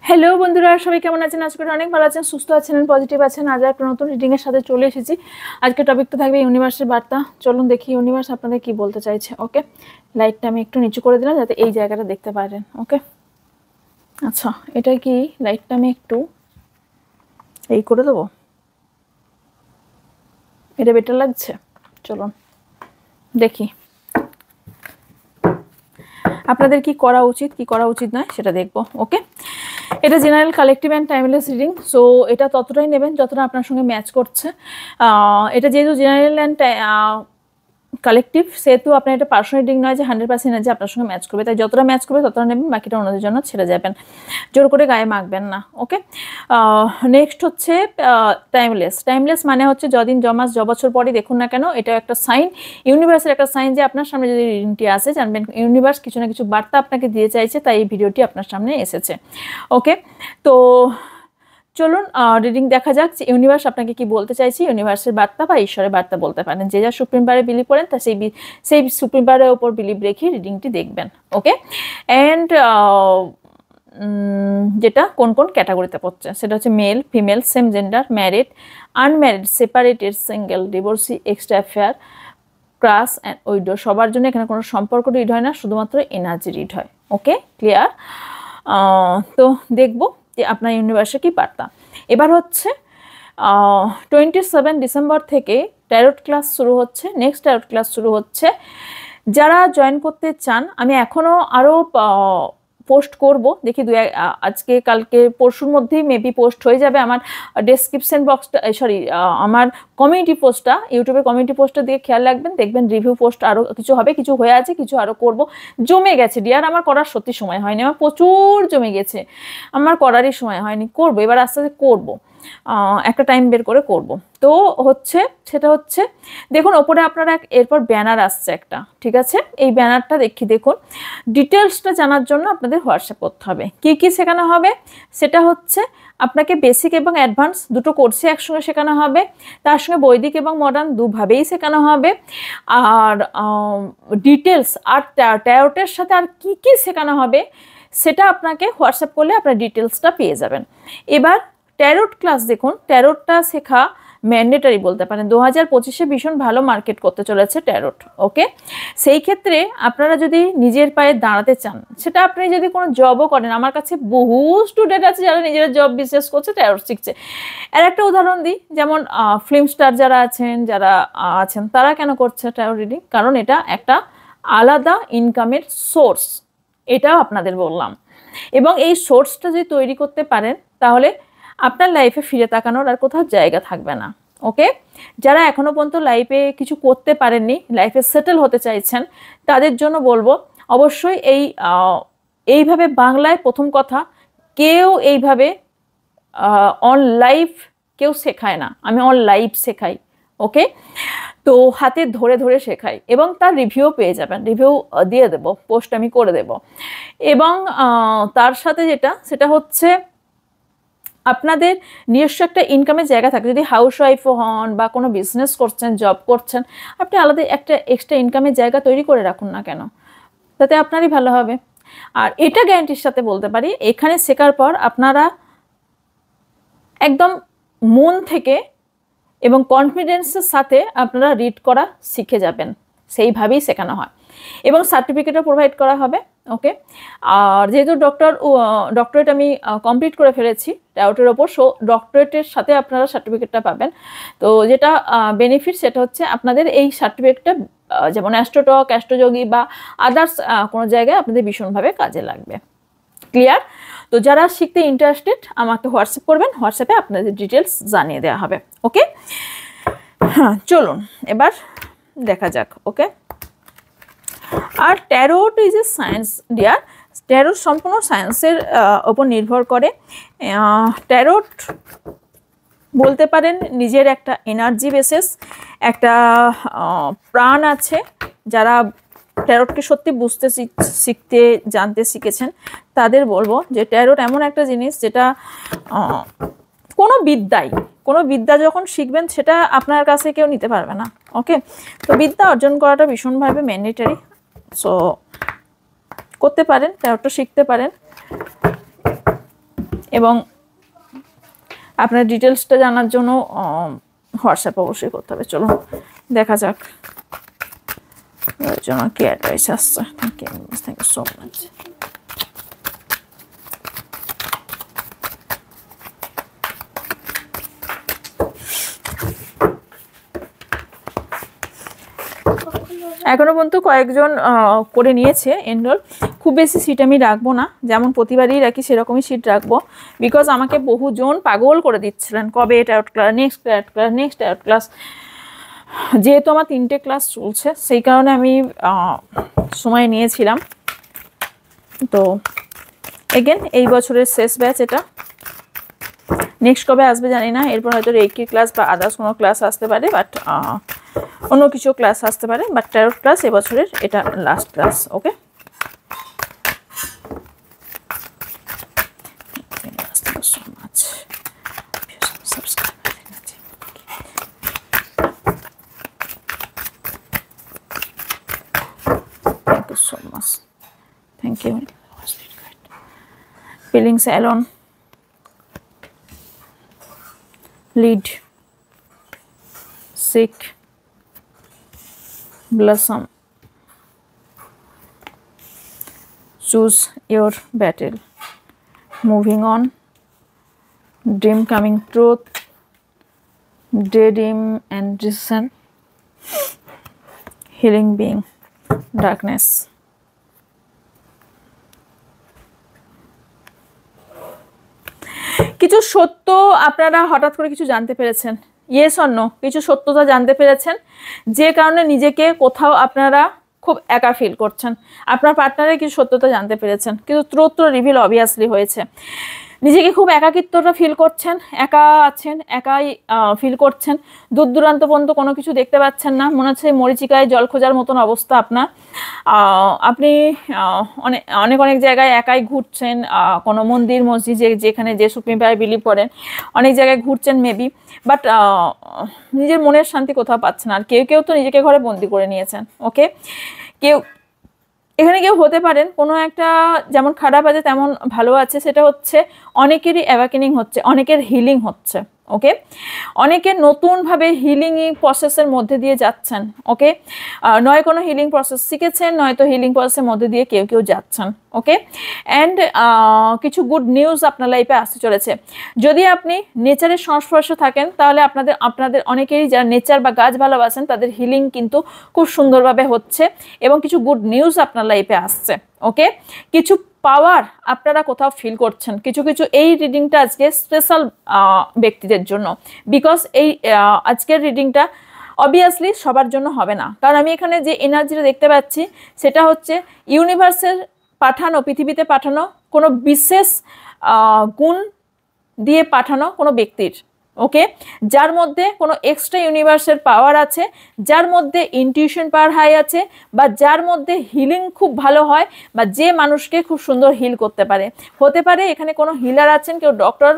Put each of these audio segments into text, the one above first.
Hello বন্ধুরা, সবাই কেমন আছেন? আজকে অনেক ভালো আছেন, সুস্থ আছেন, পজিটিভ আছেন। আজ একটা নতুন রিডিং এর সাথে চলে এসেছি। আজকে টপিক তো থাকবে ইউনিভার্সের বার্তা। চলুন দেখি ইউনিভার্স আপনাদের কি বলতে চাইছে। ওকে, লাইটটা আমি একটু নিচু করে দিলাম যাতে এই জায়গাটা দেখতে পারেন। ওকে, আচ্ছা, এটা কি লাইটটা আমি একটু এই করে দেবো, এটা বেটার লাগছে? চলুন দেখি আপনাদের কি করা উচিত, কি করা উচিত নয় সেটা দেখবো। ওকে, এটা general collective and timeless reading. So এটা ততটাই নেবেন যতটা আপনার সঙ্গে ম্যাচ করছে। এটা যেহেতু জেনারেল অ্যান্ড কালেকটিভ, সেহেতু আপনার এটা পার্সোনাল রিডিং নয় যে 100% এনার্জি আপনার সঙ্গে ম্যাচ করবে। তাই যতটা ম্যাচ করবে ততটা নেবেন, বাকিটা অন্যদের জন্য ছেড়ে যাবেন, জোর করে গায়ে মাখবেন না। ওকে, নেক্সট হচ্ছে টাইমলেস। টাইমলেস মানে হচ্ছে যদিন জমাস বছর পরই দেখুন না কেন, এটা একটা সাইন, ইউনিভার্সের একটা সাইন যে আপনার সামনে যদি রিডিংটি আসে, জানবেন ইউনিভার্স কিছু না কিছু বার্তা আপনাকে দিয়ে চাইছে, তাই এই ভিডিওটি আপনার সামনে এসেছে। ওকে, তো চলুন রিডিং দেখা যাক যে ইউনিভার্স আপনাকে কি বলতে চাইছে। ইউনিভার্সের বার্তা বা ঈশ্বরের বার্তা বলতে পারেন, যে যা সুপ্রিম পাওয়ারে বিলিভ করেন তা সেই সুপ্রিম পাওয়ারের ওপর বিলিভ রেখে রিডিংটি দেখবেন। ওকে, অ্যান্ড যেটা কোন কোন ক্যাটাগরিতে পড়ছে সেটা হচ্ছে male, female, same gender, married, unmarried, separated, single, divorcee, extra affair, crush and widow. সবার জন্য এখানে কোনো সম্পর্ক রিড হয় না, শুধুমাত্র এনার্জি রিড হয়। ওকে, ক্লিয়ার? তো দেখবো যে আপনার ইউনিভার্সে কি বার্তা। এবার হচ্ছে 27 ডিসেম্বর থেকে ট্যারোট ক্লাস শুরু হচ্ছে। নেক্সট ট্যারোট ক্লাস শুরু হচ্ছে। যারা জয়েন করতে চান, আমি এখনও আরও পোস্ট করব, দেখি আজকে কালকে পরশুর মধ্যেই মেবি পোস্ট হয়ে যাবে। আমার ডেসক্রিপশন বক্সটা, আমার কমিউনিটি পোস্টটা, ইউটিউবে কমিউনিটি পোস্টটা দিয়ে খেয়াল রাখবেন, দেখবেন রিভিউ পোস্ট আরও কিছু হবে, কিছু হয়ে আছে, কিছু আরও করব। জমে গেছে ডিয়ার, আমার করার সত্যি সময় হয়নি, আমার প্রচুর জমে গেছে, আমার করারই সময় হয়নি। করবো এবার, আস্তে আস্তে করবো, একটা টাইম বের করে করব। তো হচ্ছে সেটা হচ্ছে, দেখুন ওপরে আপনারা এরপর ব্যানার আসছে একটা, ঠিক আছে? এই ব্যানারটা দেখুন, ডিটেলসটা জানার জন্য আপনাদের হোয়াটসঅ্যাপ করতে হবে। কি কি শেখানো হবে সেটা হচ্ছে, আপনাকে বেসিক এবং অ্যাডভান্স দুটো কোর্সে একসঙ্গে শেখানো হবে, তার সঙ্গে বৈদিক এবং মডার্ন দুভাবেই শেখানো হবে। আর ডিটেলস আর ট্যারোটের সাথে আর কি কি শেখানো হবে সেটা আপনাকে হোয়াটসঅ্যাপ করলে আপনার ডিটেলসটা পেয়ে যাবেন। এবার ট্যারোট ক্লাস দেখুন, ট্যারোটটা শেখা ম্যান্ডেটারি বলতে পারেন। 2025-এ ভীষণ ভালো মার্কেট করতে চলেছে ট্যারোট। ওকে, সেই ক্ষেত্রে আপনারা যদি নিজের পায়ে দাঁড়াতে চান, সেটা আপনি যদি কোনো জবও করেন, আমার কাছে বহু স্টুডেন্ট আছে যারা নিজের জব বিজনেস করছে, ট্যারোট শিখছে। এর একটা উদাহরণ দিই, যেমন ফিল্ম স্টার যারা আছেন তারা কেন করছে ট্যারোট রিডিং? কারণ এটা একটা আলাদা ইনকামের সোর্স, এটাও আপনাদের বললাম। এবং এই সোর্সটা যদি তৈরি করতে পারেন, তাহলে আপনার লাইফে ফিরে তাকানোর আর কোথাও জায়গা থাকবে না। ওকে, যারা এখনো পর্যন্ত লাইফে কিছু করতে পারেননি, লাইফে সেটেল হতে চাইছেন, তাদের জন্য বলবো অবশ্যই এইভাবে বাংলায়, প্রথম কথা, কেউ এইভাবে অন লাইফ কেউ শেখায় না, আমি অন লাইফ শেখাই। ওকে, তো হাতে ধরে ধরে শেখাই, এবং তার রিভিউ পেয়ে যাবেন, রিভিউ দিয়ে দেবো, পোস্ট আমি করে দেব। এবং তার সাথে সেটা হচ্ছে, আপনাদের নিজস্ব একটা ইনকামের জায়গা থাকে। যদি হাউস ওয়াইফও হন বা কোনো বিজনেস করছেন, জব করছেন, আপনি আলাদা একটা এক্সট্রা ইনকামের জায়গা তৈরি করে রাখুন না কেন, তাতে আপনারই ভালো হবে। আর এটা গ্যারান্টির সাথে বলতে পারি, এখানে শেখার পর আপনারা একদম মন থেকে এবং কনফিডেন্সের সাথে আপনারা রিড করা শিখে যাবেন, সেইভাবেই শেখানো হয়, এবং সার্টিফিকেটও প্রোভাইড করা হবে। ওকে, আর যেহেতু ডক্টরেট আমি কমপ্লিট করে ফেলেছি ট্যারোটের ওপর, সো ডক্টরেটের সাথে আপনারা সার্টিফিকেটটা পাবেন। তো যেটা বেনিফিট সেটা হচ্ছে, আপনাদের এই সার্টিফিকেটটা যেমন অ্যাস্ট্রোটক, অ্যাস্ট্রোযোগী বা আদার্স কোনো জায়গায় আপনাদের ভীষণভাবে কাজে লাগবে। ক্লিয়ার? তো যারা শিখতে ইন্টারেস্টেড আমাকে হোয়াটসঅ্যাপ করবেন, হোয়াটসঅ্যাপে আপনাদের ডিটেলস জানিয়ে দেওয়া হবে। ওকে, হ্যাঁ, চলুন এবার দেখা যাক। ওকে, আর tarot is a science dear, tarot সম্পূর্ণ সায়েন্সের ওপর নির্ভর করে। ট্যারোট বলতে পারেন নিজের একটা এনার্জি বেসিস, একটা প্রাণ আছে। যারা ট্যারোটকে সত্যি বুঝতে শিখতে জানতে শিখেছেন, তাদের বলবো যে ট্যারোট এমন একটা জিনিস যেটা কোনো বিদ্যা যখন শিখবেন, সেটা আপনার কাছে কেউ নিতে পারবে না। ওকে, তো বিদ্যা অর্জন করাটা ভীষণভাবে ম্যান্ডেটারি। সো করতে পারেন, ট্যারোটটা শিখতে পারেন। এবং আপনার ডিটেলসটা জানার জন্য হোয়াটসঅ্যাপ অবশ্যই করতে হবে। চলো দেখা যাক এর জন্য কি অ্যাডভাইস আসছে। Thank you so much. এখনো পর্যন্ত কয়েকজন করে নিয়েছে এনরোল। খুব বেশি সিট আমি রাখবো না, যেমন প্রতিবারই রাখি সেরকমই সিট রাখবো, বিকজ আমাকে বহুজন পাগল করে দিচ্ছিলেন কবে এটা out class, next out class, next out class. যেহেতু আমার 3টে ক্লাস চলছে সেই কারণে আমি সময় নিয়েছিলাম। তো এগেন এই বছরের শেষ ব্যাচ এটা, নেক্সট কবে আসবে জানি না, এরপর হয়তো রেকি ক্লাস বা আদার্স কোনো ক্লাস আসতে পারে, বাট অন্য কিছু ক্লাস আসতে পারে, বাট ট্যারো ক্লাস এবছরের এটা last class. Okay, so much. Subscribe. Thank you so much. Thank you. Feeling alone. Lead. Sick. Blossom. Choose your battle. Moving on. Dream coming truth. Daydream and reason. Healing being. Darkness. কিছু সত্য আপনারা হঠাৎ করে কিছু জানতে পেরেছেন, yes or no, কিছু সত্যতা জানতে পেরেছেন, যে কারণে নিজেকে কোথাও আপনারা খুব একা ফিল করছেন। আপনার পার্টনারের কিছু সত্যতা জানতে পেরেছেন, কিন্তু ত্রুত্র রিভিল অবভিয়াসলি হয়েছে। নিজেকে খুব একাকিত্বটা ফিল করছেন, একা আছেন, একাই ফিল করছেন, দূর দূরান্ত পর্যন্ত কোনো কিছু দেখতে পাচ্ছেন না, মনে হচ্ছে মরিচিকায় জল খোঁজার মতন অবস্থা আপনার। আপনি অনেক অনেক জায়গায় একাই ঘুরছেন, কোনো মন্দির মসজিদ যেখানে যে সুপ্রিম পাওয়ারে বিলিভ করেন, অনেক জায়গায় ঘুরছেন মেবি, বাট নিজের মনের শান্তি কোথাও পাচ্ছেন। আর কেউ কেউ তো নিজেকে ঘরে বন্দি করে নিয়েছেন। ওকে, এখানে কেউ হতে পারেন কোনো একটা, যেমন খারাপ আছে তেমন ভালো আছে, সেটা হচ্ছে অনেকেরই অ্যাওয়াকেনিং হচ্ছে, অনেকের হিলিং হচ্ছে। ওকে, অনেকে নতুনভাবে হিলিং প্রসেসের মধ্যে দিয়ে যাচ্ছেন। ওকে, নয় কোনো হিলিং প্রসেস শিখেছেন, নয়তো হিলিং প্রসেসের মধ্যে দিয়ে কেউ কেউ যাচ্ছেন। ওকে, অ্যান্ড কিছু গুড নিউজ আপনার লাইফে আসতে চলেছে। যদি আপনি নেচারের সংস্পর্শে থাকেন তাহলে আপনাদের অনেকেরই যারা নেচার বা গাছ ভালোবাসেন তাদের হিলিং কিন্তু খুব সুন্দরভাবে হচ্ছে এবং কিছু গুড নিউজ আপনার লাইফে আসছে। ওকে, কিছু পাওয়ার আপনারা কোথাও ফিল করছেন, কিছু কিছু। এই রিডিংটা আজকে স্পেশাল ব্যক্তিদের জন্য, বিকজ এই আজকের রিডিংটা অবভিয়াসলি সবার জন্য হবে না, কারণ আমি এখানে যে এনার্জিটা দেখতে পাচ্ছি সেটা হচ্ছে ইউনিভার্সের পাঠানো, পৃথিবীতে পাঠানো কোনো বিশেষ গুণ দিয়ে পাঠানো কোনো ব্যক্তির। ওকে, যার মধ্যে কোনো এক্সট্রা ইউনিভার্সের পাওয়ার আছে, যার মধ্যে ইনটিউশন পাওয়ার হাই আছে, বা যার মধ্যে হিলিং খুব ভালো হয়, বা যে মানুষকে খুব সুন্দর হিল করতে পারে। হতে পারে এখানে কোনো হিলার আছেন, কেউ ডক্টর,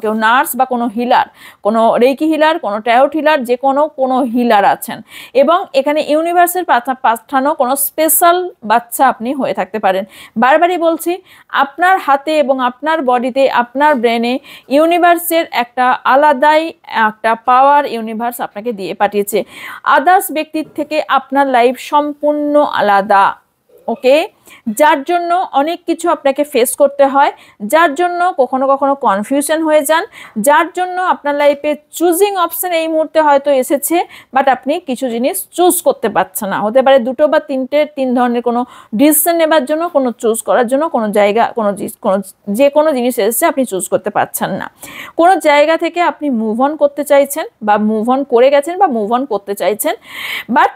কেউ নার্স, বা কোনো হিলার, কোনো রেকি হিলার, কোনো ট্যারোট হিলার, যে কোনো হিলার আছেন। এবং এখানে ইউনিভার্সের পাঠানো কোনো স্পেশাল বাচ্চা আপনি হয়ে থাকতে পারেন। বারবারই বলছি, আপনার হাতে এবং আপনার বডিতে, আপনার ব্রেনে ইউনিভার্সের একটা আলাদা একটা পাওয়ার ইউনিভার্স আপনাকে দিয়ে পাঠিয়েছে। আদার্স ব্যক্তির থেকে আপনার লাইফ সম্পূর্ণ আলাদা। ওকে, যার জন্য অনেক কিছু আপনাকে ফেস করতে হয়, যার জন্য কখনো কখনো কনফিউশন হয়ে যান, যার জন্য আপনার লাইফে চুজিং অপশন এই মুহূর্তে হয়তো এসেছে, বাট আপনি কিছু জিনিস চুজ করতে পারছেন না। হতে পারে 2 বা 3 ধরনের কোনো ডিসিশন নেবার জন্য, কোনো চুজ করার জন্য, কোনো জায়গা, যে কোনো জিনিস এসেছে আপনি চুজ করতে পারছেন না। কোনো জায়গা থেকে আপনি মুভ অন করতে চাইছেন, বা মুভ অন করে গেছেন, বা মুভ অন করতে চাইছেন, বাট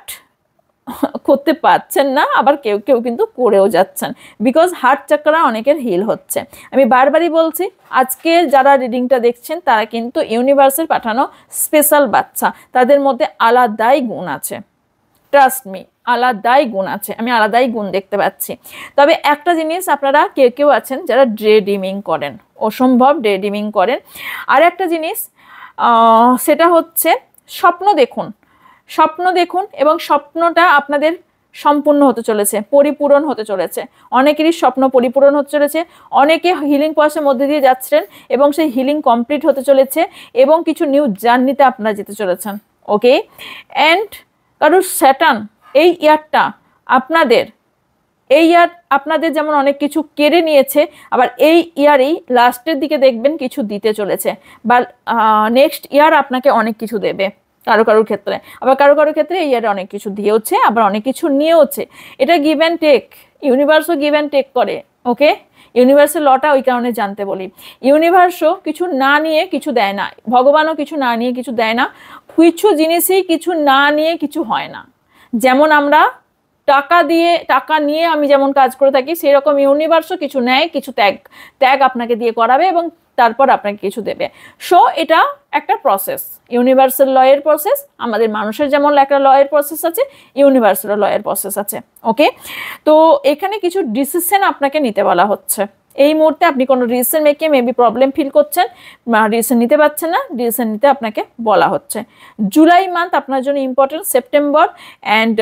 করতে পারছেন না। আবার কেউ কেউ কিন্তু করেও যাচ্ছেন, বিকজ হার্ট চাকরা অনেকের হিল হচ্ছে। আমি বারবারই বলছি, আজকে যারা রিডিংটা দেখছেন তারা কিন্তু ইউনিভার্সের পাঠানো স্পেশাল বাচ্চা, তাদের মধ্যে আলাদাই গুণ আছে। ট্রাস্ট মি, আলাদাই গুণ আছে, আমি আলাদাই গুণ দেখতে পাচ্ছি। তবে একটা জিনিস, আপনারা কেউ কেউ আছেন যারা ডে ড্রিমিং করেন, অসম্ভব ডে ড্রিমিং করেন। আর একটা জিনিস, সেটা হচ্ছে স্বপ্ন দেখুন, স্বপ্ন দেখুন, এবং স্বপ্নটা আপনাদের সম্পূর্ণ হতে চলেছে, পরিপূরণ হতে চলেছে, অনেকেরই স্বপ্ন পরিপূরণ হতে চলেছে, অনেকে হিলিং প্রসেসের মধ্যে দিয়ে যাচ্ছেন এবং সেই হিলিং কমপ্লিট হতে চলেছে এবং কিছু নিউ জার্নিতে আপনারা যেতে চলেছেন। ওকে, অ্যান্ড কারণ স্যাটার্ন এই ইয়ারটা আপনাদের যেমন অনেক কিছু কেড়ে নিয়েছে, আবার এই ইয়ারেই লাস্টের দিকে দেখবেন কিছু দিতে চলেছে, বা নেক্সট ইয়ার আপনাকে অনেক কিছু দেবে কারোর ক্ষেত্রে, আবার কারোর ক্ষেত্রে এই ইয়ারে অনেক কিছু দিয়েওছে, আবার অনেক কিছু নিয়েওছে। এটা গিভ অ্যান্ড টেক, ইউনিভার্সও গিভ অ্যান্ড টেক করে। ওকে, ইউনিভার্সের লটা ওই কারণে জানতে বলি। ইউনিভার্সও কিছু না নিয়ে কিছু দেয় না, ভগবানও কিছু না নিয়ে কিছু দেয় না, কিছু জিনিসই কিছু না নিয়ে কিছু হয় না। যেমন আমরা টাকা নিয়ে আমি যেমন কাজ করে থাকি, সেরকম ইউনিভার্সও কিছু নেয়, কিছু ত্যাগ আপনাকে দিয়ে করাবে এবং তারপর আপনাকে কিছু দেবে। সো এটা একটা প্রসেস, ইউনিভার্সাল লয়ের প্রসেস। আমাদের মানুষের যেমন একটা লয়ের প্রসেস আছে, ইউনিভার্সাল লয়ের প্রসেস আছে। ওকে, তো এখানে কিছু ডিসিশন আপনাকে নিতে বলা হচ্ছে। এই মুহূর্তে আপনি কোনো ডিসিশন মেকে মেবি প্রবলেম ফিল করছেন, ডিসিশন নিতে পারছেন না, ডিসিশন নিতে আপনাকে বলা হচ্ছে। জুলাই মান্থ আপনার জন্য important, September and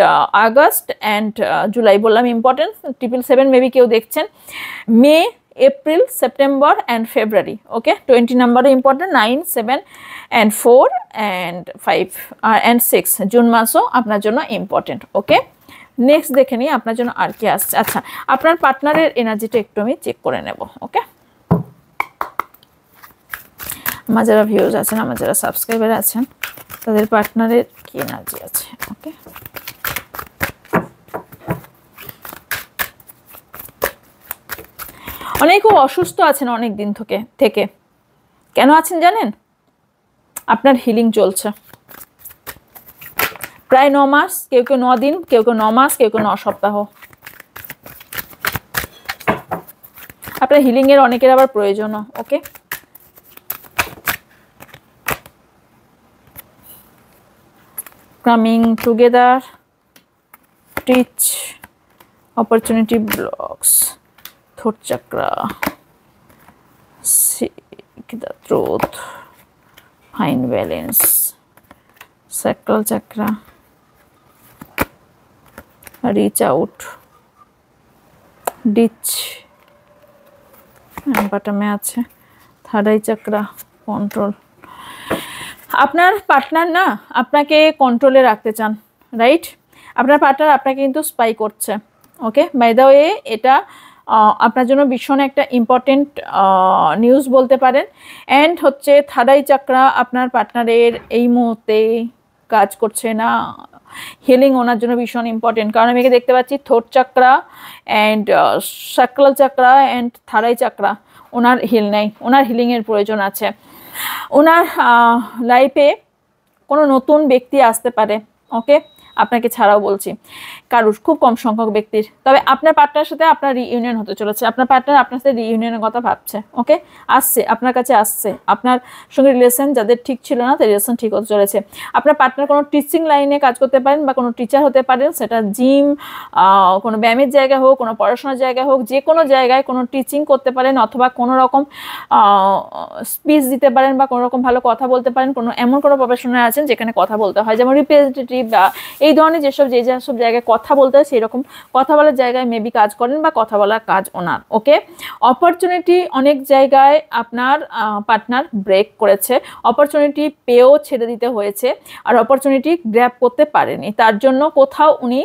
August and July বললাম ইম্পর্টেন্ট, 777 মেবি কেউ দেখছেন, মে, এপ্রিল, সেপ্টেম্বর অ্যান্ড ফেব্রুয়ারি। ওকে, 20 নাম্বারও important, 9, 7 and 4 and 5 and 6 June মাসও আপনার জন্য ইম্পর্টেন্ট। ওকে, নেক্সট দেখে নিই আপনার জন্য আর কি আসছে। আচ্ছা, আপনার পার্টনারের এনার্জিটা একটু আমি চেক করে নেব। ওকে, আমার যারা ভিউজ আছেন, আমার যারা সাবস্ক্রাইবার আছেন, তাদের পার্টনারের কি এনার্জি আছে। ওকে, অনেকে অসুস্থ আছেন অনেক দিন থেকে। কেন আছেন জানেন? আপনার হিলিং চলছে প্রায় 9 মাস, কেউ 9 দিন, কেউ 9 মাস, কেউ 9 সপ্তাহ। আপনার হিলিং এর অনেকের আবার প্রয়োজনও। Okay, coming together, teach, opportunity blocks, throat chakra, seek the truth, find balance, sacral chakra, reach out, ditch, bottom-এ আছে থার্ড আই চাকরা, কন্ট্রোল। আপনার পার্টনার না আপনাকে কন্ট্রোলে রাখতে চান, রাইট? আপনার পার্টনার আপনাকে কিন্তু স্পাই করছে। ওকে, বাই দ্য ওয়ে এটা আপনার জন্য ভীষণ একটা ইম্পর্টেন্ট নিউজ বলতে পারেন। অ্যান্ড হচ্ছে থার্ড আই চাকরা আপনার পার্টনারের এই মুহূর্তে কাজ করছে না, হিলিং ওনার জন্য ভীষণ ইম্পর্টেন্ট। কারণ আমি একে দেখতে পাচ্ছি throat chakra and sacral chakra and third eye chakra ওনার হিল নেই, ওনার হিলিংয়ের প্রয়োজন আছে। ওনার লাইফে কোনো নতুন ব্যক্তি আসতে পারে। ওকে, আপনাকে ছাড়াও বলছি, কারুর খুব কম সংখ্যক ব্যক্তির। তবে আপনার পার্টনারের সাথে আপনার রিইউনিয়ন হতে চলেছে, আপনার পার্টনার আপনার সাথে রিইউনিয়নের কথা ভাবছে। ওকে, আসছে, আপনার কাছে আসছে, আপনার সঙ্গে রিলেশন যাদের ঠিক ছিল না তাদের রিলেশন ঠিক হতে চলেছে। আপনার পার্টনার কোনো টিচিং লাইনে কাজ করতে পারেন বা কোনো টিচার হতে পারেন, সেটা জিম, কোনো ব্যায়ামের জায়গা হোক, কোনো পড়াশোনার জায়গা হোক, যে কোনো জায়গায় কোনো টিচিং করতে পারেন, অথবা কোনো রকম স্পিচ দিতে পারেন বা কোনো রকম ভালো কথা বলতে পারেন। কোনো এমন কোনো প্রফেশনাল আছেন যেখানে কথা বলতে হয়, যেমন রিপ্রেজেন্টেটিভ বা এই ধরনের যেসব জায়গায় কথা বলতে হয়, সেই রকম কথা বলার জায়গায় মেবি কাজ করেন বা কথা বলার কাজ ওনার। ওকে, অপরচুনিটি অনেক জায়গায় আপনার পার্টনার ব্রেক করেছে, অপরচুনিটি পেয়েও ছেড়ে দিতে হয়েছে, আর অপরচুনিটি গ্র্যাব করতে পারেনি, তার জন্য কোথাও উনি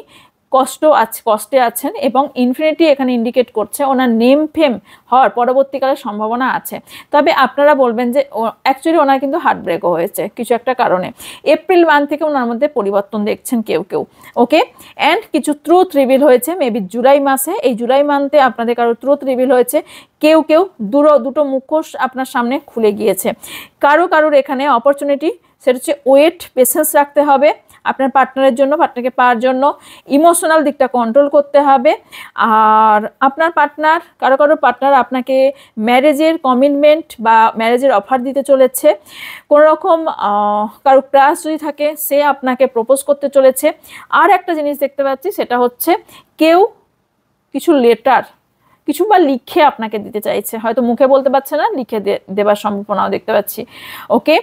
কষ্টে আছেন এবং ইনফিনিটি এখানে ইন্ডিকেট করছে ওনার নেম ফেম হওয়ার পরবর্তীকালে সম্ভাবনা আছে। তবে আপনারা বলবেন যে অ্যাকচুয়ালি ওনার কিন্তু হার্ট ব্রেকও হয়েছে কিছু একটা কারণে। এপ্রিল মান্থ থেকে ওনার মধ্যে পরিবর্তন দেখছেন কেউ। ওকে, অ্যান্ড কিছু ট্রুথ রিভিল হয়েছে মেবি জুলাই মাসে। এই জুলাই মান্থে আপনাদের কারো ট্রুথ রিভিল হয়েছে, কেউ দুটো মুখোশ আপনার সামনে খুলে গিয়েছে। কারোর এখানে অপরচুনিটি, সেটা হচ্ছে ওয়েট, পেশেন্স রাখতে হবে আপনার পার্টনারের জন্য, পার্টনারকে পাওয়ার জন্য ইমোশনাল দিকটা কন্ট্রোল করতে হবে। আর আপনার পার্টনার, কারো পার্টনার আপনাকে ম্যারেজের কমিটমেন্ট বা ম্যারেজের অফার দিতে চলেছে। কোনো রকম কারো ক্রাশ যদি থাকে, সে আপনাকে প্রপোজ করতে চলেছে। আর একটা জিনিস দেখতে পাচ্ছি, সেটা হচ্ছে কেউ কিছু লেটার কিছু বা লিখে আপনাকে দিতে চাইছে, হয়তো মুখে বলতে পারছে না, লিখে দেবার সম্ভাবনাও দেখতে পাচ্ছি। ওকে,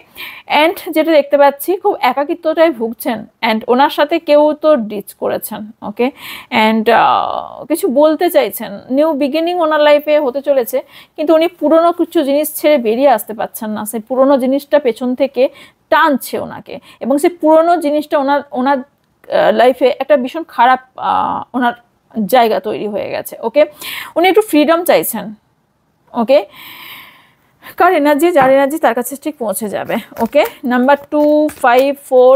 অ্যান্ড যেটা দেখতে পাচ্ছি খুব একাকিত্বটাই ভুগছেন, অ্যান্ড ওনার সাথে কেউ তো ডিচ করেছেন। ওকে, অ্যান্ড কিছু বলতে চাইছেন, নিউ বিগিনিং ওনার লাইফে হতে চলেছে, কিন্তু উনি পুরনো কিছু জিনিস ছেড়ে বেরিয়ে আসতে পারছেন না। সেই পুরনো জিনিসটা পেছন থেকে টানছে ওনাকে, এবং সেই পুরনো জিনিসটা ওনার লাইফে একটা ভীষণ খারাপ ওনার জায়গা তৈরি হয়ে গেছে। ওকে, উনি একটু ফ্রিডম চাইছেন। ওকে, কার এনার্জি, যার এনার্জি তার কাছে ঠিক পৌঁছে যাবে। ওকে, নাম্বার 2 5 4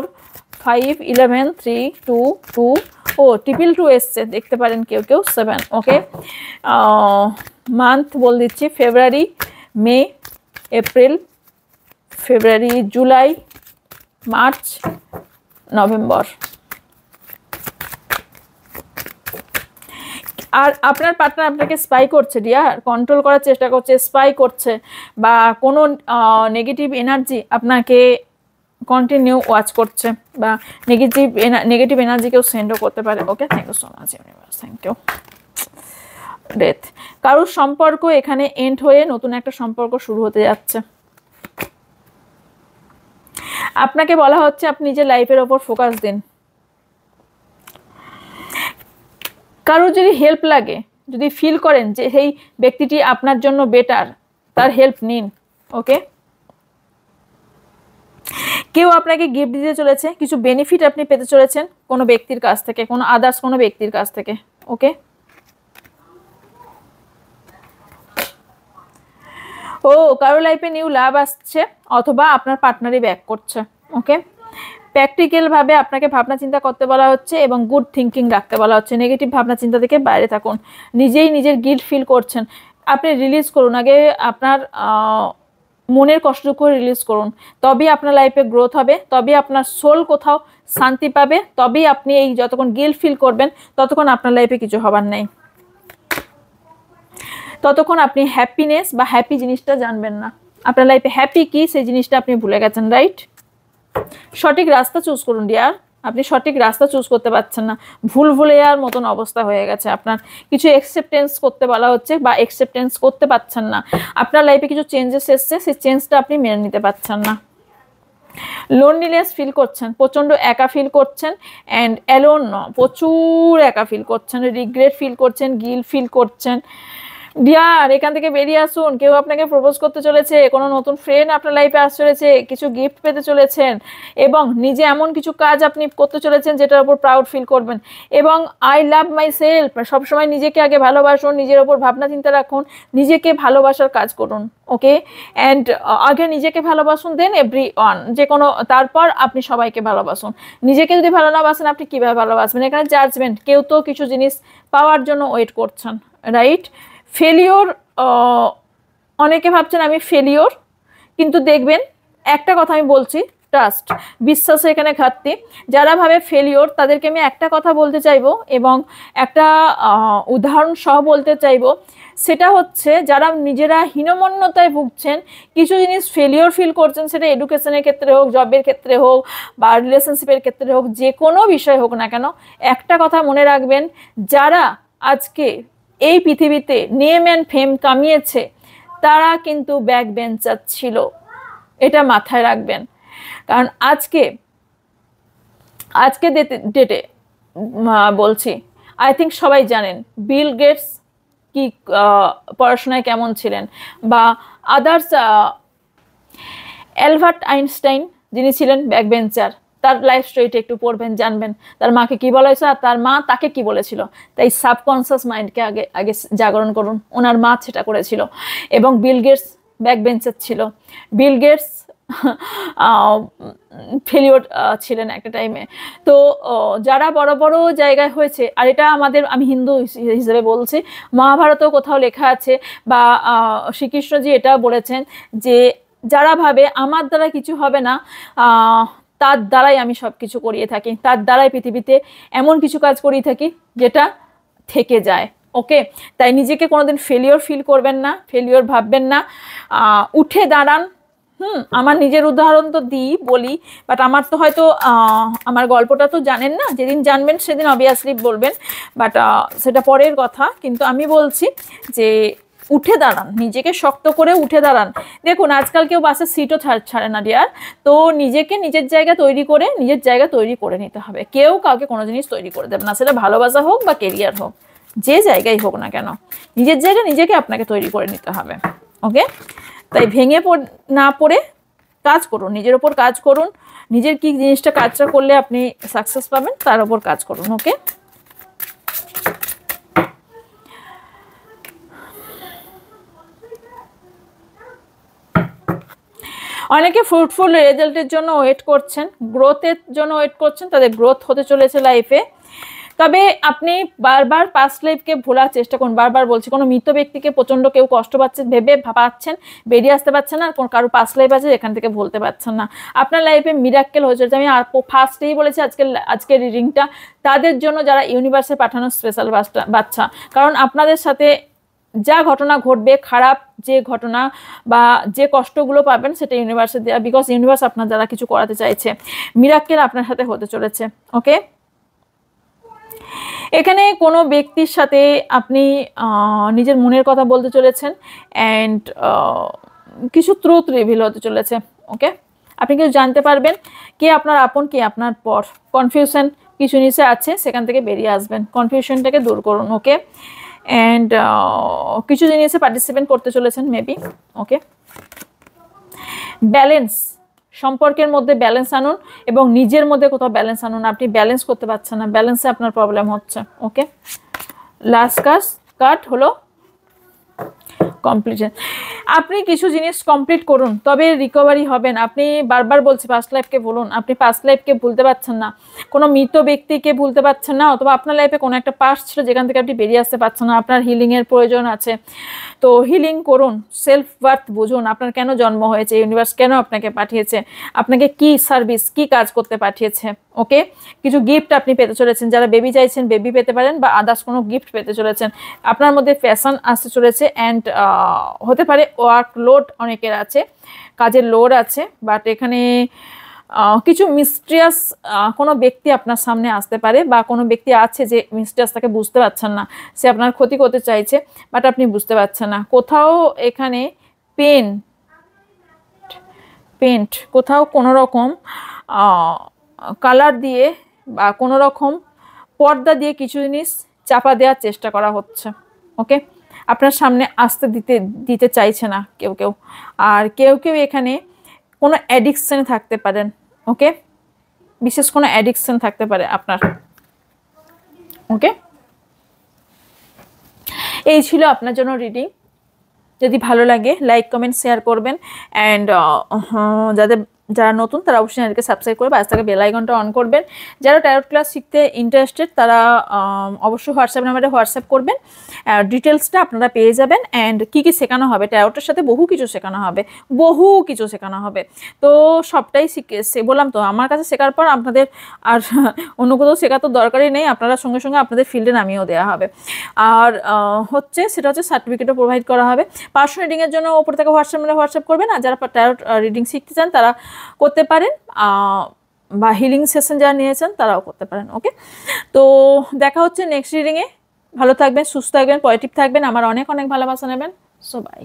5 11 3 2 2 ও ট্রিপল 2 এসছে, দেখতে পারেন কেউ কেউ 7। ওকে, মান্থ বলে দিচ্ছি ফেব্রুয়ারি, মে, এপ্রিল, ফেব্রুয়ারি, জুলাই, মার্চ, নভেম্বর। আর আপনার পার্টনার আপনাকে স্পাই করছে ডিয়ার, কন্ট্রোল করার চেষ্টা করছে, স্পাই করছে, বা কোনো নেগেটিভ এনার্জি আপনাকে কন্টিনিউ ওয়াচ করছে, বা নেগেটিভ এনার্জি কেউ সেন্ডও করতে পারে। Okay, thank you so much universe, thank you. Death, কারোর সম্পর্ক এখানে এন্ড হয়ে নতুন একটা সম্পর্ক শুরু হতে যাচ্ছে। আপনাকে বলা হচ্ছে আপনি নিজের লাইফের ওপর ফোকাস দিন। কারোর যদি হেল্প লাগে, যদি ফিল করেন যে সেই ব্যক্তিটি আপনার জন্য বেটার, তার হেল্প নিন। ওকে, কেউ আপনাকে গিফট দিতে চলেছে, কিছু বেনিফিট আপনি পেতে চলেছেন কোনো ব্যক্তির কাছ থেকে, কোনো আদার্স কোনো ব্যক্তির কাছ থেকে। ওকে, ও কারো লাইফে নিউ লাভ আসছে, অথবা আপনার পার্টনারই ব্যাক করছে। ওকে, প্র্যাকটিক্যালভাবে আপনাকে ভাবনা চিন্তা করতে বলা হচ্ছে এবং গুড থিঙ্কিং রাখতে বলা হচ্ছে। নেগেটিভ ভাবনা চিন্তা থেকে বাইরে থাকুন। নিজেই নিজের গিল্ট ফিল করছেন, আপনি রিলিজ করুন। আগে আপনার মনের কষ্টটুকু রিলিজ করুন, তবেই আপনার লাইফে গ্রোথ হবে, তবেই আপনার সোল কোথাও শান্তি পাবে, তবেই আপনি এই যতক্ষণ গিল্ট ফিল করবেন ততক্ষণ আপনার লাইফে কিছু হবার নেই, ততক্ষণ আপনি হ্যাপিনেস বা হ্যাপি জিনিসটা জানবেন না। আপনার লাইফে হ্যাপি কি সেই জিনিসটা আপনি ভুলে গেছেন, রাইট? সঠিক রাস্তা চুজ করুন ডিয়ার, আপনি সঠিক রাস্তা চুজ করতে পারছেন না, ভুলে যাওয়ার মতন অবস্থা হয়ে গেছে আপনার। কিছু অ্যাকসেপ্টেন্স করতে বলা হচ্ছে বা অ্যাকসেপ্টেন্স করতে পারছেন না। আপনার লাইফে কিছু চেঞ্জেস এসছে, সেই চেঞ্জটা আপনি মেনে নিতে পারছেন না। লোনলিনেস ফিল করছেন, প্রচণ্ড একা ফিল করছেন, অ্যান্ড অ্যালোন প্রচুর একা ফিল করছেন, রিগ্রেট ফিল করছেন, গিল্ট ফিল করছেন। ডিয়ার, এখান থেকে বেরিয়ে আসুন। কেউ আপনাকে প্রপোজ করতে চলেছে, কোনো নতুন ফ্রেন্ড আপনার লাইফে আসতে চলেছে, কিছু গিফট পেতে চলেছেন, এবং নিজে এমন কিছু কাজ আপনি করতে চলেছেন যেটার উপর প্রাউড ফিল করবেন। এবং আই লাভ মাই সেলফ, সবসময় নিজেকে আগে ভালোবাসুন, নিজের ওপর ভাবনা চিন্তা রাখুন, নিজেকে ভালোবাসার কাজ করুন। ওকে, অ্যান্ড আগে নিজেকে ভালোবাসুন, দেন এভরি ওয়ান, যে কোনো, তারপর আপনি সবাইকে ভালোবাসুন। নিজেকে যদি ভালো না বাসেন আপনি কীভাবে ভালোবাসবেন? এখানে জাজমেন্ট, কেউ তো কিছু জিনিস পাওয়ার জন্য ওয়েট করছেন, রাইট? ফেলিওর, অনেকে ভাবছেন আমি ফেলিওর, কিন্তু দেখবেন একটা কথা আমি বলছি, ট্রাস্ট, বিশ্বাসে এখানে ঘাটতি। যারা ভাবে ফেলিওর তাদেরকে আমি একটা কথা বলতে চাইবো, এবং একটা উদাহরণ সহ বলতে চাইবো, সেটা হচ্ছে যারা নিজেরা হীনমন্যতায় ভুগছেন, কিছু জিনিস ফেলিওর ফিল করছেন, সেটা এডুকেশনের ক্ষেত্রে হোক, জবের ক্ষেত্রে হোক, বা রিলেশনশিপের ক্ষেত্রে হোক, যে কোনো বিষয় হোক না কেন, একটা কথা মনে রাখবেন, যারা আজকে এই পৃথিবীতে নেম অ্যান্ড ফেম কামিয়েছে তারা কিন্তু ব্যাক বেঞ্চার ছিল, এটা মাথায় রাখবেন। কারণ আজকে ডেটে বলছি, আই থিঙ্ক সবাই জানেন বিল গেটস কি পড়াশোনায় কেমন ছিলেন, বা আদার্স অ্যালবার্ট আইনস্টাইন যিনি ছিলেন ব্যাক বেঞ্চার, তার লাইফ স্টোরিটা একটু পড়বেন, জানবেন তার মাকে কি বলা হয়েছে আর তার মা তাকে কি বলেছিল। তাই সাবকনসিয়াস মাইন্ডকে আগে জাগরণ করুন, ওনার মা সেটা করেছিল। এবং বিল গেটস ব্যাক বেঞ্চার ছিল, বিল গেটস ফেলিওর ছিলেন একটা টাইমে। তো যারা বড় বড় জায়গায় হয়েছে, আর এটা আমি হিন্দু হিসেবে বলছি, মহাভারতেও কোথাও লেখা আছে, বা শ্রীকৃষ্ণজি এটা বলেছেন যে যারা ভাবে আমার দ্বারা কিছু হবে না, তার দ্বারাই আমি সব কিছু করিয়ে থাকি, তার দ্বারাই পৃথিবীতে এমন কিছু কাজ করিয়ে থাকি যেটা থেকে যায়। ওকে, তাই নিজেকে কোনোদিন ফেলিওর ফিল করবেন না, ফেলিওর ভাববেন না, উঠে দাঁড়ান, আমার নিজের উদাহরণ তো দিই বলি, বাট আমার তো হয়তো আমার গল্পটা তো জানেন না, যেদিন জানবেন সেদিন অবভিয়াসলি বলবেন, বাট সেটা পরের কথা। কিন্তু আমি বলছি যে উঠে দাঁড়ান, নিজেকে শক্ত করে উঠে দাঁড়ান। দেখুন আজকাল কেউ বাসের সিটও ছাড়ে না ডিয়ার, তো নিজেকে নিজের জায়গা তৈরি করে নিতে হবে। কেউ কাউকে কোনো জিনিস তৈরি করে দেবে না, সেটা ভালোবাসা হোক বা কেরিয়ার হোক, যে জায়গায় হোক না কেন, নিজের জায়গা নিজেকে আপনাকে তৈরি করে নিতে হবে। ওকে, তাই ভেঙে না পড়ে কাজ করুন, নিজের ওপর কাজ করুন, নিজের কি জিনিসটা কাজটা করলে আপনি সাকসেস পাবেন তার ওপর কাজ করুন। ওকে, অনেকে ফ্রুটফুল রেজাল্টের জন্য ওয়েট করছেন, গ্রোথের জন্য ওয়েট করছেন, তাদের গ্রোথ হতে চলেছে লাইফে। তবে আপনি বারবার পাস্ট লাইফকে ভোলার চেষ্টা করুন। বারবার বলছি, কোনো মৃত ব্যক্তিকে প্রচণ্ড কেউ কষ্ট পাচ্ছে ভেবে পাচ্ছেন, বেরিয়ে আসতে পারছেন না, কোনো কারো পাস্ট লাইফ আছে এখান থেকে ভুলতে পারছেন না। আপনার লাইফে মিরাক্কেল হয়ে চলেছে। আমি ফার্স্টেই বলেছি আজকের রিডিংটা তাদের জন্য যারা ইউনিভার্সে পাঠানো স্পেশাল বাচ্চা, কারণ আপনাদের সাথে যা ঘটনা ঘটবে, খারাপ যে ঘটনা বা যে কষ্টগুলো পাবেন সেটা ইউনিভার্সে দেওয়া, বিকজ ইউনিভার্স আপনার দ্বারা কিছু করাতে চাইছে, মিরাক্কেল আপনার সাথে হতে চলেছে। ওকে, এখানে কোনো ব্যক্তির সাথে আপনি নিজের মনের কথা বলতে চলেছেন, অ্যান্ড কিছু ট্রুথ রিভিল হতে চলেছে। ওকে, আপনি কিছু জানতে পারবেন কে আপনার আপন কে আপনার পর। কনফিউশন কিছু নিচে আছে, সেখান থেকে বেরিয়ে আসবেন, কনফিউশনটাকে দূর করুন। ওকে, অ্যান্ড কিছু জিনিসে পার্টিসিপেট করতে চলেছেন মেবি। ওকে, ব্যালেন্স, সম্পর্কের মধ্যে ব্যালেন্স আনুন এবং নিজের মধ্যে কোথাও ব্যালেন্স আনুন। আপনি ব্যালেন্স করতে পারছেন না, ব্যালেন্সে আপনার প্রবলেম হচ্ছে। ওকে, লাস্ট কার্ড হলো কমপ্লিশন। আপনি কিছু জিনিস কমপ্লিট করুন, তবে রিকভারি হবেন। আপনি বারবার বলছি পাস্ট লাইফকে বলুন, আপনি পাস্ট লাইফকে ভুলতে পারছেন না, কোনো মৃত ব্যক্তিকে ভুলতে পারছেন না, অথবা আপনার লাইফে কোনো একটা পাস্ট ছিল যেখান থেকে আপনি বেরিয়ে আসতে পারছেন না। আপনার হিলিংয়ের প্রয়োজন আছে, তো হিলিং করুন, সেলফ ওয়ার্থ বুঝুন, আপনার কেন জন্ম হয়েছে, ইউনিভার্স কেন আপনাকে পাঠিয়েছে, আপনাকে কি সার্ভিস কি কাজ করতে পাঠিয়েছে। ওকে, কিছু গিফট আপনি পেতে চলেছেন, যারা বেবি চাইছেন বেবি পেতে পারেন, বা আদার্স কোনো গিফট পেতে চলেছেন। আপনার মধ্যে ফ্যাশন আসতে চলেছে, অ্যান্ড হতে পারে ওয়ার্ক লোড অনেকের আছে, কাজের লোড আছে, বাট এখানে কিছু মিস্ট্রিয়াস কোনো ব্যক্তি আপনার সামনে আসতে পারে, বা কোনো ব্যক্তি আছে যে মিস্ট্রিয়াস তাকে বুঝতে পারছেন না, সে আপনার ক্ষতি করতে চাইছে বাট আপনি বুঝতে পারছেন না। কোথাও এখানে পেন্ট কোথাও কোনো রকম কালার দিয়ে বা কোনো রকম পর্দা দিয়ে কিছু জিনিস চাপা দেওয়ার চেষ্টা করা হচ্ছে। ওকে, আপনার সামনে আসতে দিতে চাইছে না কেউ, আর কেউ এখানে কোনো অ্যাডিকশানে থাকতে পারেন। ওকে, বিশেষ কোনো অ্যাডিকশন থাকতে পারে আপনার। ওকে, এই ছিল আপনার জন্য রিডিং। যদি ভালো লাগে লাইক কমেন্ট শেয়ার করবেন, অ্যান্ড যারা নতুন তারা অবশ্যই চ্যানেলকে সাবস্ক্রাইব করে পাশে থাকা বেল আইকনটা অন করবেন। যারা ট্যারট ক্লাস শিখতে ইন্টারেস্টেড তারা অবশ্যই হোয়াটসঅ্যাপ নাম্বারে হোয়াটসঅ্যাপ করবেন, ডিটেলসটা আপনারা পেয়ে যাবেন। অ্যান্ড কী কী শেখানো হবে, ট্যারটের সাথে বহু কিছু শেখানো হবে, তো সবটাই বললাম তো, আমার কাছে শেখার পর আপনাদের আর অন্য কোথাও শেখা তো দরকারই নেই, আপনারা সঙ্গে সঙ্গে আপনাদের ফিল্ডে নামিয়েও দেওয়া হবে। আর সেটা হচ্ছে সার্টিফিকেটও প্রোভাইড করা হবে। পার্সোনাল রিডিংয়ের জন্য ওপর থেকে হোয়াটসঅ্যাপ করবেন, আর যারা ট্যারট রিডিং শিখতে চান তারা করতে পারেন, বা হিলিং সেশন যারা নিয়েছেন তারাও করতে পারেন। ওকে, তো দেখা হচ্ছে নেক্সট রিডিংয়ে। ভালো থাকবেন, সুস্থ থাকবেন, পজিটিভ থাকবেন, আমার অনেক ভালোবাসা নেবেন। So by.